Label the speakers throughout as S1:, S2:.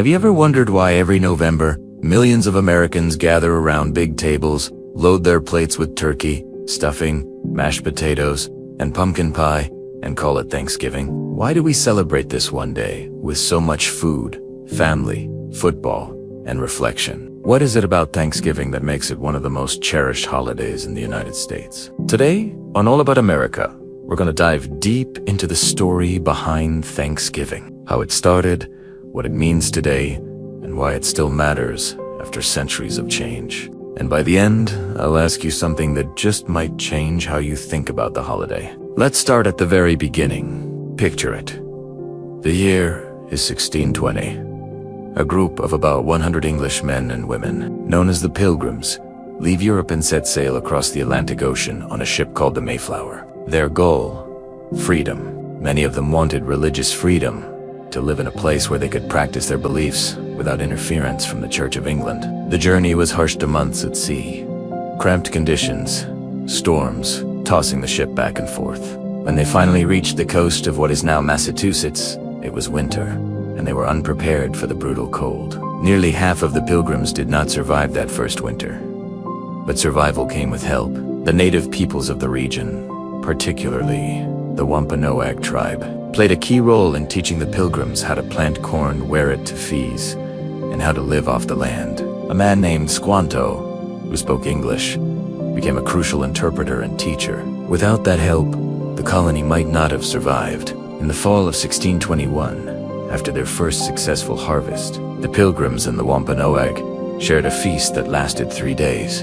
S1: Have you ever wondered why every November, millions of Americans gather around big tables, load their plates with turkey, stuffing, mashed potatoes, and pumpkin pie, and call it Thanksgiving? Why do we celebrate this one day with so much food, family, football, and reflection? What is it about Thanksgiving that makes it one of the most cherished holidays in the United States? Today, on All About America, we're going to dive deep into the story behind Thanksgiving, how it started, what it means today, and why it still matters after centuries of change. And by the end, I'll ask you something that just might change how you think about the holiday. Let's start at the very beginning. Picture it. The year is 1620. A group of about 100 English men and women, known as the Pilgrims, leave Europe and set sail across the Atlantic Ocean on a ship called the Mayflower. Their goal? Freedom. Many of them wanted religious freedom, to live in a place where they could practice their beliefs without interference from the Church of England. The journey was hushed to months at sea. Cramped conditions, storms, tossing the ship back and forth. When they finally reached the coast of what is now Massachusetts, it was winter, and they were unprepared for the brutal cold. Nearly half of the Pilgrims did not survive that first winter. But survival came with help. The native peoples of the region, particularly the Wampanoag tribe, played a key role in teaching the Pilgrims how to plant corn, wear it to fees, and how to live off the land. A man named Squanto, who spoke English, became a crucial interpreter and teacher. Without that help, the colony might not have survived. In the fall of 1621, after their first successful harvest, the Pilgrims and the Wampanoag shared a feast that lasted 3 days.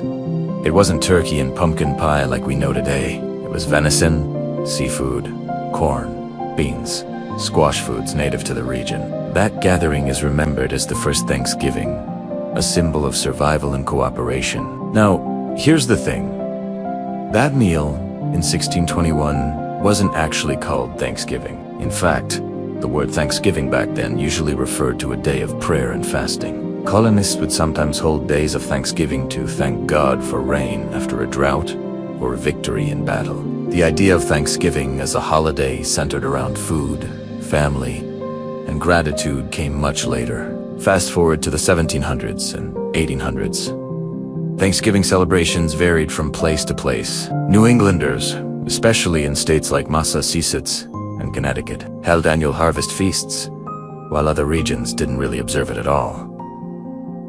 S1: It wasn't turkey and pumpkin pie like we know today. It was venison, seafood, corn, beans, squash foods native to the region. That gathering is remembered as the first Thanksgiving, a symbol of survival and cooperation. Now, here's the thing. That meal in 1621 wasn't actually called Thanksgiving. In fact, the word Thanksgiving back then usually referred to a day of prayer and fasting. Colonists would sometimes hold days of Thanksgiving to thank God for rain after a drought or a victory in battle. The idea of Thanksgiving as a holiday centered around food, family, and gratitude came much later. Fast forward to the 1700s and 1800s. Thanksgiving celebrations varied from place to place. New Englanders, especially in states like Massachusetts and Connecticut, held annual harvest feasts, while other regions didn't really observe it at all.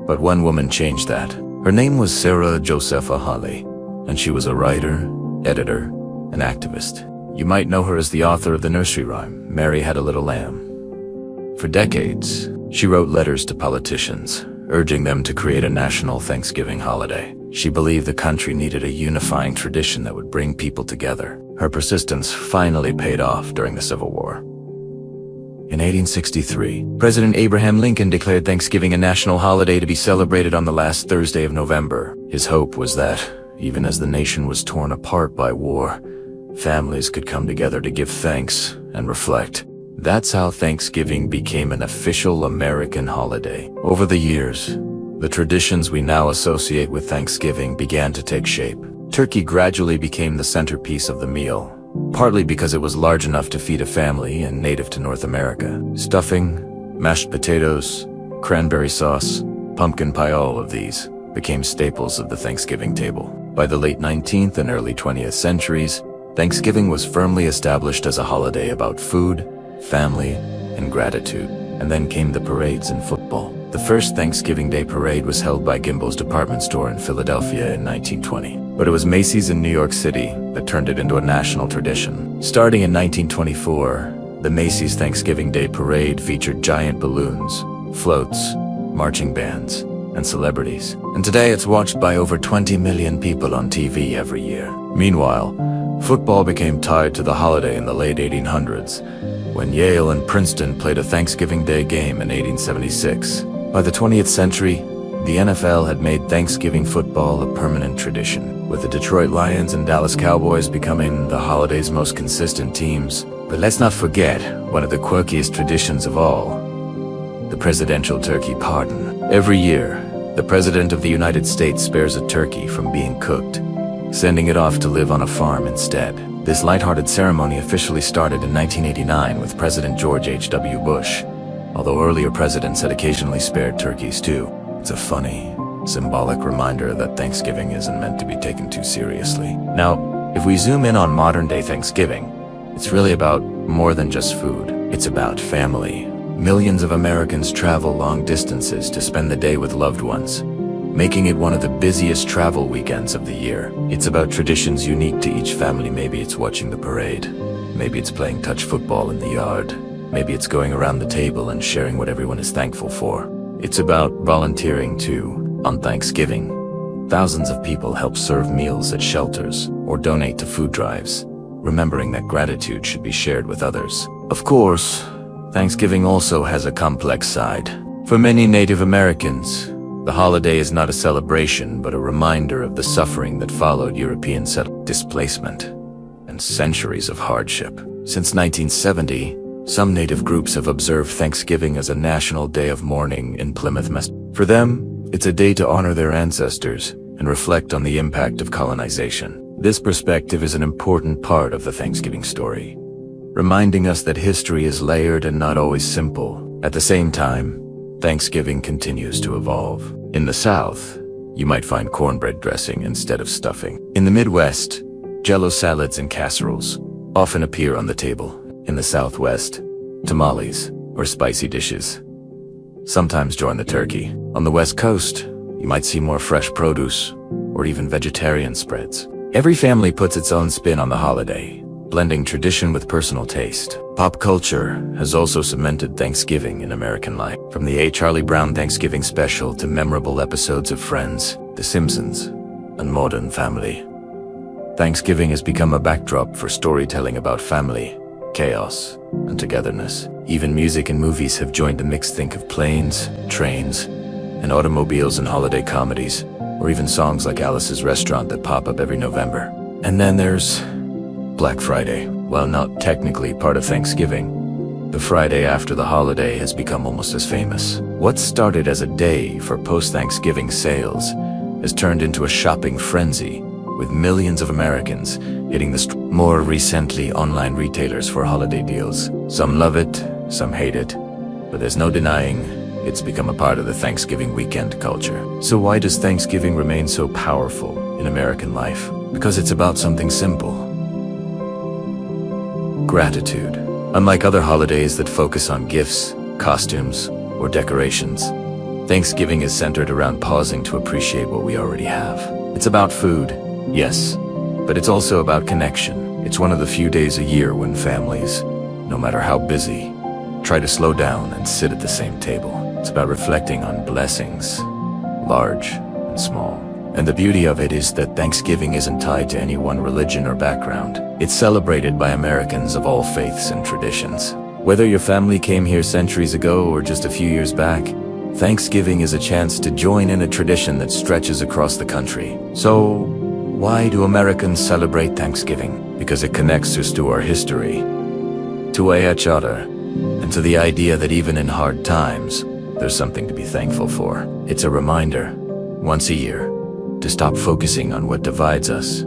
S1: But one woman changed that. Her name was Sarah Josepha Hawley, and she was a writer, editor, and activist. You might know her as the author of the nursery rhyme, Mary Had a Little Lamb. For decades, she wrote letters to politicians, urging them to create a national Thanksgiving holiday. She believed the country needed a unifying tradition that would bring people together. Her persistence finally paid off during the Civil War. In 1863, President Abraham Lincoln declared Thanksgiving a national holiday to be celebrated on the last Thursday of November. His hope was that, even as the nation was torn apart by war, families could come together to give thanks and reflect. That's how Thanksgiving became an official American holiday. Over the years, the traditions we now associate with Thanksgiving began to take shape. Turkey gradually became the centerpiece of the meal, partly because it was large enough to feed a family and native to North America. Stuffing, mashed potatoes, cranberry sauce, pumpkin pie, all of these became staples of the Thanksgiving table. By the late 19th and early 20th centuries, Thanksgiving was firmly established as a holiday about food, family, and gratitude. And then came the parades and football. The first Thanksgiving Day parade was held by Gimbel's department store in Philadelphia in 1920. But it was Macy's in New York City that turned it into a national tradition. Starting in 1924, the Macy's Thanksgiving Day parade featured giant balloons, floats, marching bands, and celebrities. And today it's watched by over 20 million people on TV every year. Meanwhile, football became tied to the holiday in the late 1800s, when Yale and Princeton played a Thanksgiving Day game in 1876. By the 20th century, the NFL had made Thanksgiving football a permanent tradition, with the Detroit Lions and Dallas Cowboys becoming the holiday's most consistent teams. But let's not forget one of the quirkiest traditions of all, the presidential turkey pardon. Every year, the President of the United States spares a turkey from being cooked, sending it off to live on a farm instead. This lighthearted ceremony officially started in 1989 with President George H.W. Bush, Although earlier presidents had occasionally spared turkeys too, it's a funny, symbolic reminder that Thanksgiving isn't meant to be taken too seriously. Now, if we zoom in on modern-day Thanksgiving, it's really about more than just food. It's about family. Millions of Americans travel long distances to spend the day with loved ones, making it one of the busiest travel weekends of the year. It's about traditions unique to each family. Maybe it's watching the parade. Maybe it's playing touch football in the yard. Maybe it's going around the table and sharing what everyone is thankful for. It's about volunteering too. On Thanksgiving, thousands of people help serve meals at shelters or donate to food drives, remembering that gratitude should be shared with others. Of course, Thanksgiving also has a complex side. For many Native Americans, the holiday is not a celebration but a reminder of the suffering that followed European displacement and centuries of hardship. Since 1970, some Native groups have observed Thanksgiving as a national day of mourning in Plymouth, Massachusetts. For them, it's a day to honor their ancestors and reflect on the impact of colonization. This perspective is an important part of the Thanksgiving story, reminding us that history is layered and not always simple. At the same time, Thanksgiving continues to evolve. In the South, you might find cornbread dressing instead of stuffing. In the Midwest, Jell-O salads and casseroles often appear on the table. In the Southwest, tamales or spicy dishes sometimes join the turkey. On the West Coast, you might see more fresh produce or even vegetarian spreads. Every family puts its own spin on the holiday, blending tradition with personal taste. Pop culture has also cemented Thanksgiving in American life. From the Charlie Brown Thanksgiving special to memorable episodes of Friends, The Simpsons, and Modern Family, Thanksgiving has become a backdrop for storytelling about family, chaos, and togetherness. Even music and movies have joined the mix. Think of planes, trains, and automobiles in holiday comedies, or even songs like Alice's Restaurant that pop up every November. And then there's Black Friday. While not technically part of Thanksgiving, the Friday after the holiday has become almost as famous. What started as a day for post-Thanksgiving sales has turned into a shopping frenzy, with millions of Americans hitting the street. More recently, online retailers for holiday deals. Some love it, some hate it, but there's no denying it's become a part of the Thanksgiving weekend culture. So why does Thanksgiving remain so powerful in American life? Because it's about something simple: gratitude. Unlike other holidays that focus on gifts, costumes, or decorations, Thanksgiving is centered around pausing to appreciate what we already have. It's about food, yes, but it's also about connection. It's one of the few days a year when families, no matter how busy, try to slow down and sit at the same table. It's about reflecting on blessings, large and small. And the beauty of it is that Thanksgiving isn't tied to any one religion or background. It's celebrated by Americans of all faiths and traditions. Whether your family came here centuries ago or just a few years back, Thanksgiving is a chance to join in a tradition that stretches across the country. So, why do Americans celebrate Thanksgiving? Because it connects us to our history, to each other, and to the idea that even in hard times, there's something to be thankful for. It's a reminder, once a year, to stop focusing on what divides us,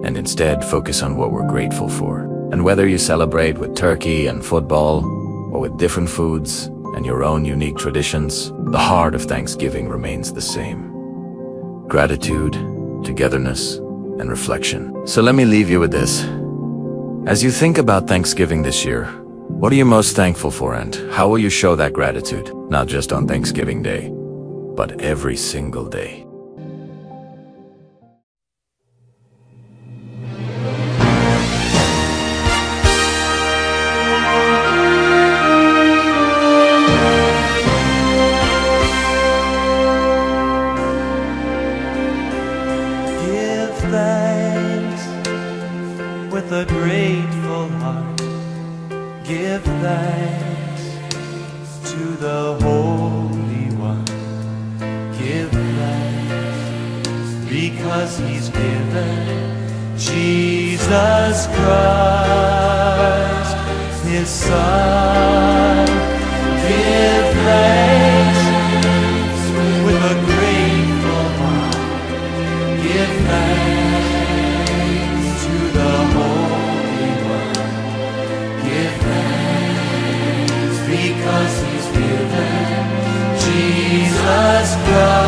S1: and instead focus on what we're grateful for. And whether you celebrate with turkey and football, or with different foods and your own unique traditions, the heart of Thanksgiving remains the same: gratitude, togetherness, and reflection. So let me leave you with this. As you think about Thanksgiving this year, what are you most thankful for, and how will you show that gratitude? Not just on Thanksgiving Day, but every single day.
S2: With a grateful heart, give thanks to the Holy One. Give thanks because He's given Jesus Christ, His Son. Give thanks with a grateful heart. Give thanks because He's here. Jesus Christ.